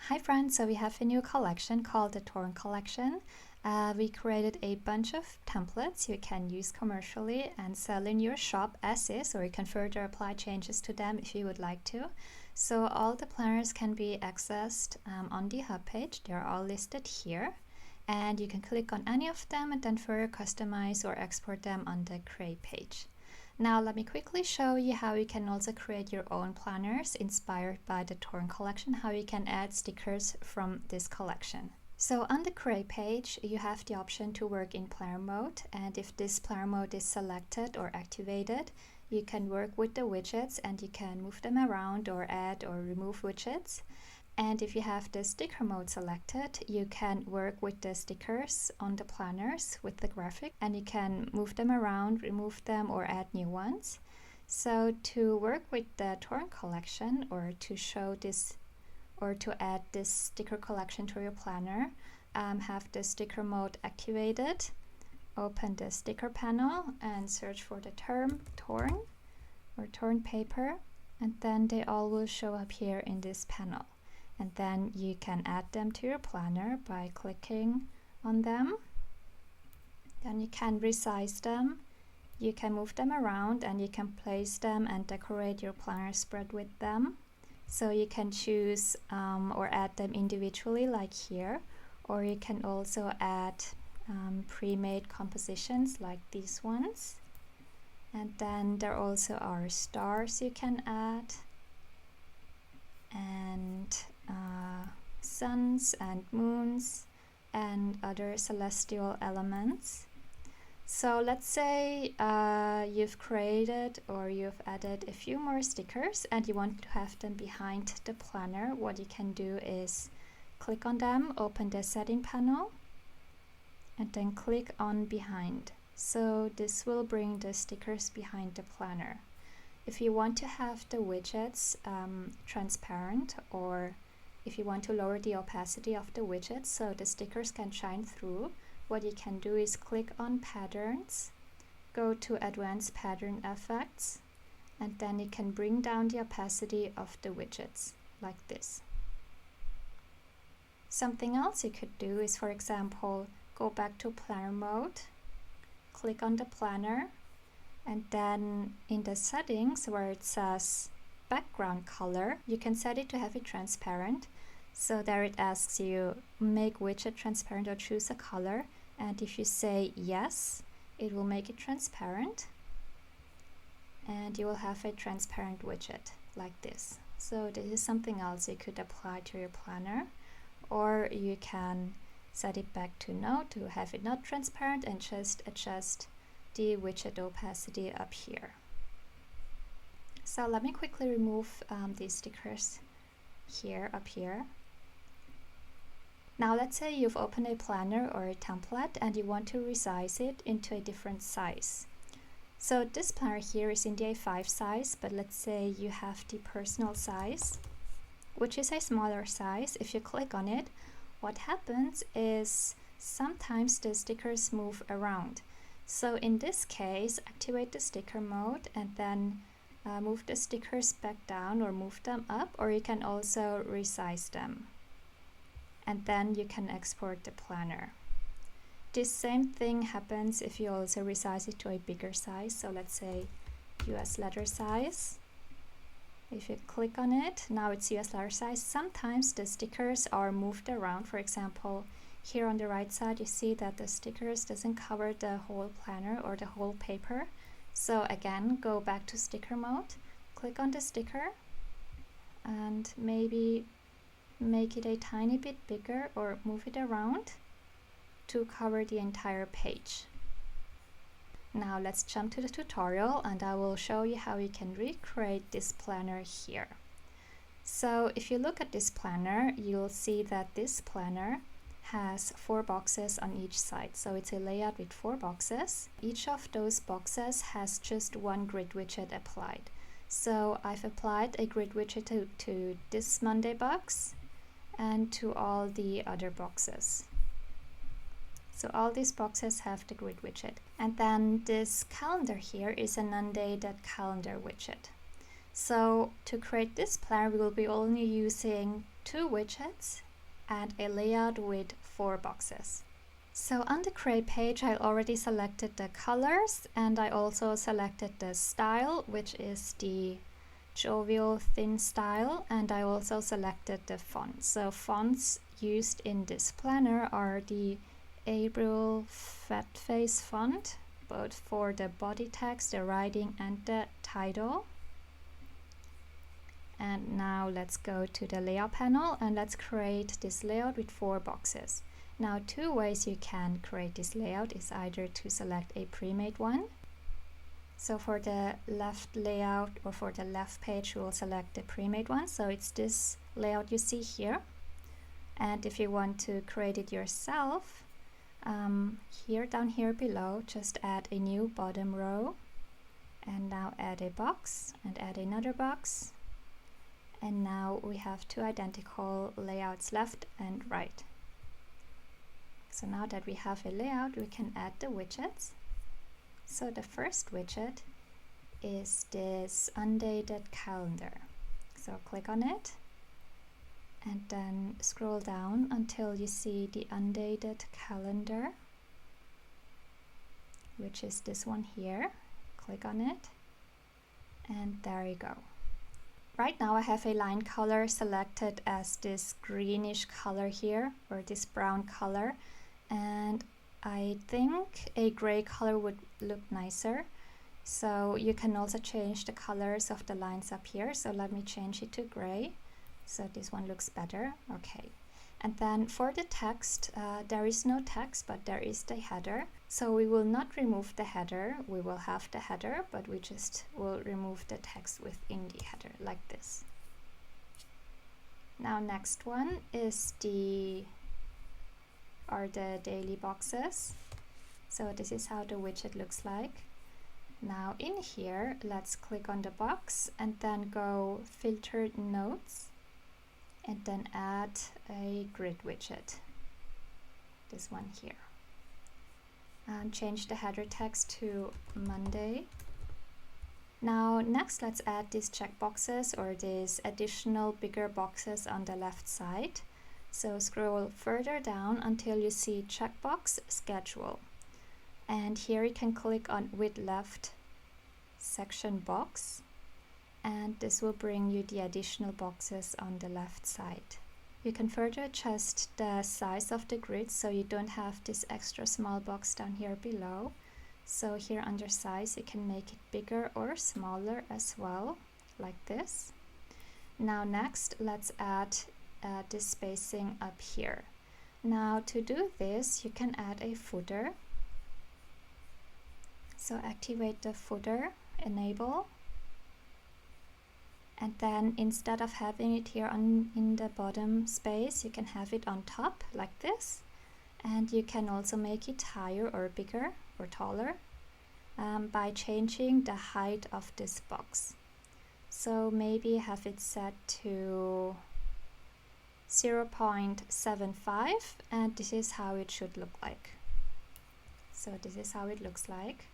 Hi friends, so we have a new collection called the Torn collection. We created a bunch of templates you can use commercially and sell in your shop as is, or you can further apply changes to them if you would like to. So all the planners can be accessed on the hub page. They're all listed here, and you can click on any of them and then further customize or export them on the create page. Now let me quickly show you how you can also create your own planners inspired by the Torn collection, how you can add stickers from this collection. So on the create page, you have the option to work in planner mode, and if this planner mode is selected or activated, you can work with the widgets and you can move them around or add or remove widgets. And if you have the sticker mode selected, you can work with the stickers on the planners with the graphic, and you can move them around, remove them, or add new ones. So to work with the Torn collection, or to show this or to add this sticker collection to your planner, have the sticker mode activated. Open the sticker panel and search for the term Torn or Torn paper, and then they all will show up here in this panel. And then you can add them to your planner by clicking on them. Then you can resize them, you can move them around, and you can place them and decorate your planner spread with them. So you can choose or add them individually like here, or you can also add pre-made compositions like these ones. And then there also are stars you can add, and suns and moons and other celestial elements. So let's say you've created or you've added a few more stickers and you want to have them behind the planner. What you can do is click on them, open the setting panel, and then click on behind. So this will bring the stickers behind the planner. If you want to have the widgets transparent, or if you want to lower the opacity of the widgets so the stickers can shine through, what you can do is click on patterns, go to advanced pattern effects, and then you can bring down the opacity of the widgets like this. Something else you could do is, for example, go back to planner mode, click on the planner, and then in the settings where it says background color, you can set it to have it transparent. So there it asks you make widget transparent or choose a color, and if you say yes, it will make it transparent, and you will have a transparent widget like this. So this is something else you could apply to your planner, or you can set it back to no to have it not transparent and just adjust the widget opacity up here. So let me quickly remove these stickers here, up here. Now let's say you've opened a planner or a template and you want to resize it into a different size. So this planner here is in the A5 size, but let's say you have the personal size, which is a smaller size. If you click on it, what happens is sometimes the stickers move around. So in this case, activate the sticker mode and then move the stickers back down or move them up, or you can also resize them. And then you can export the planner. This same thing happens if you also resize it to a bigger size. So let's say US letter size. If you click on it, now it's US letter size. Sometimes the stickers are moved around. For example, here on the right side, you see that the stickers doesn't cover the whole planner or the whole paper. So again, go back to sticker mode, click on the sticker, and maybe make it a tiny bit bigger or move it around to cover the entire page. Now let's jump to the tutorial, and I will show you how you can recreate this planner here. So if you look at this planner, you'll see that this planner has 4 boxes on each side. So it's a layout with 4 boxes. Each of those boxes has just one grid widget applied. So I've applied a grid widget to this Monday box and to all the other boxes. So all these boxes have the grid widget. And then this calendar here is an Undated Calendar widget. So to create this planner, we will be only using 2 widgets and a layout with 4 boxes. So on the Create page, I already selected the colors, and I also selected the style, which is the jovial thin style, and I also selected the font. So fonts used in this planner are the Arial fat face font, both for the body text, the writing, and the title. And now let's go to the layout panel and let's create this layout with 4 boxes. Now 2 ways you can create this layout is either to select a pre-made one. So for the left layout or for the left page, we will select the pre-made one. So it's this layout you see here. And if you want to create it yourself, down here below, just add a new bottom row. And now add a box and add another box. And now we have 2 identical layouts left and right. So now that we have a layout, we can add the widgets. So the first widget is this Undated Calendar. So click on it and then scroll down until you see the Undated Calendar, which is this one here. Click on it and there you go. Right now I have a line color selected as this greenish color here, or this brown color, and I think a gray color would look nicer. So you can also change the colors of the lines up here. So let me change it to gray. So this one looks better. Okay. And then for the text, there is no text, but there is the header. So we will not remove the header. We will have the header, but we just will remove the text within the header like this. Now next one is the daily boxes. So this is how the widget looks like. Now in here, let's click on the box and then go filter notes and then add a grid widget, this one here. And change the header text to Monday. Now next, let's add these checkboxes or these additional bigger boxes on the left side. So scroll further down until you see checkbox schedule. And here you can click on with left section box. And this will bring you the additional boxes on the left side. You can further adjust the size of the grid so you don't have this extra small box down here below. So here under size you can make it bigger or smaller as well, like this. Now next, let's add this spacing up here. Now to do this, you can add a footer. So activate the footer, enable. And then instead of having it here in the bottom space, you can have it on top like this. And you can also make it higher or bigger or taller by changing the height of this box. So maybe have it set to 0.75, and this is how it should look like. So this is how it looks like.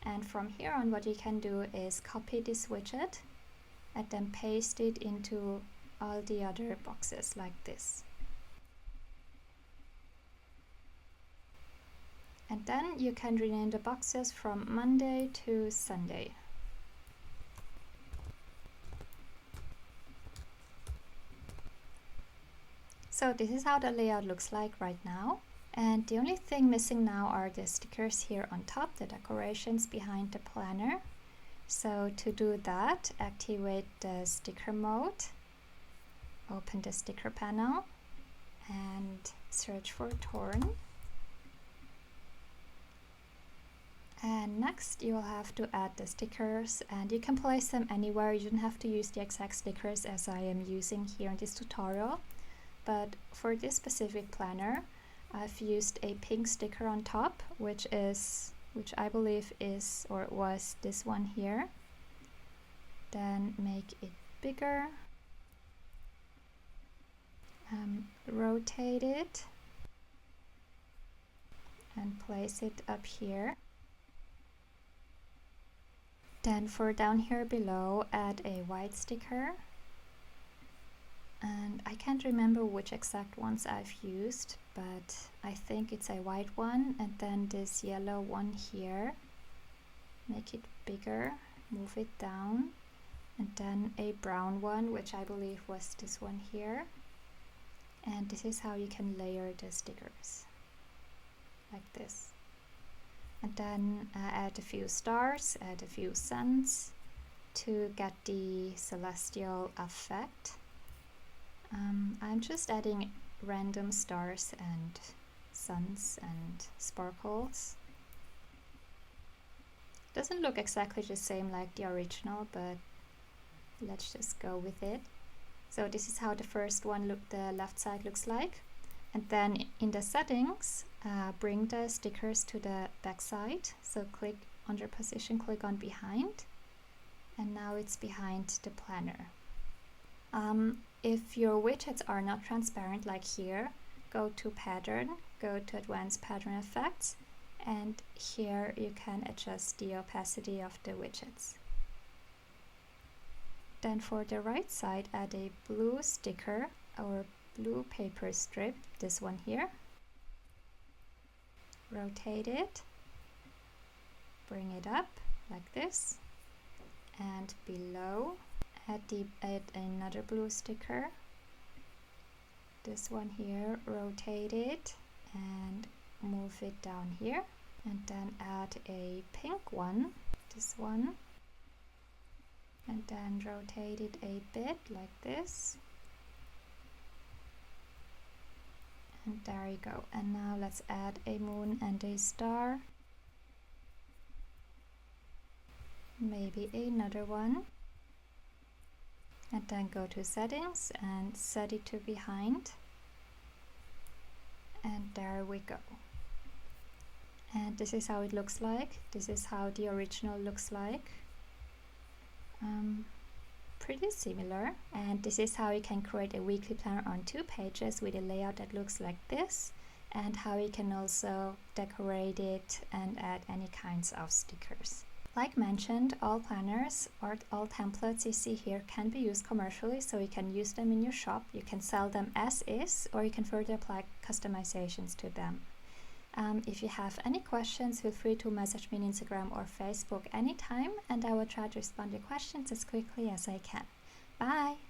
And from here on, what you can do is copy this widget and then paste it into all the other boxes like this. And then you can rename the boxes from Monday to Sunday. So this is how the layout looks like right now. And the only thing missing now are the stickers here on top, the decorations behind the planner. So to do that, activate the sticker mode, open the sticker panel and search for torn. And next you will have to add the stickers, and you can place them anywhere. You don't have to use the exact stickers as I am using here in this tutorial. But for this specific planner, I've used a pink sticker on top, which I believe is or was this one here. Then make it bigger, rotate it and place it up here. Then for down here below, add a white sticker And I can't remember which exact ones I've used, but I think it's a white one, and then this yellow one here. Make it bigger, move it down, and then a brown one, which I believe was this one here. And this is how you can layer the stickers, like this. And then add a few stars, add a few suns to get the celestial effect. I'm just adding random stars and suns and sparkles. Doesn't look exactly the same like the original, but let's just go with it. So this is how the first one the left side looks like. And then in the settings, bring the stickers to the back side. So click under position, click on behind, and now it's behind the planner. If your widgets are not transparent like here, go to pattern, go to advanced pattern effects, and here you can adjust the opacity of the widgets. Then for the right side, add a blue sticker or blue paper strip, this one here. Rotate it, bring it up like this, and below add another blue sticker, this one here. Rotate it and move it down here, and then add a pink one, this one, and then rotate it a bit like this, and there you go. And now let's add a moon and a star, maybe another one, and then go to settings and set it to behind, and there we go. And this is how it looks like. This is how the original looks like. Pretty similar. And this is how you can create a weekly planner on 2 pages with a layout that looks like this, and how you can also decorate it and add any kinds of stickers. Like mentioned, all planners or all templates you see here can be used commercially, so you can use them in your shop. You can sell them as is, or you can further apply customizations to them. If you have any questions, feel free to message me on Instagram or Facebook anytime, and I will try to respond to your questions as quickly as I can. Bye!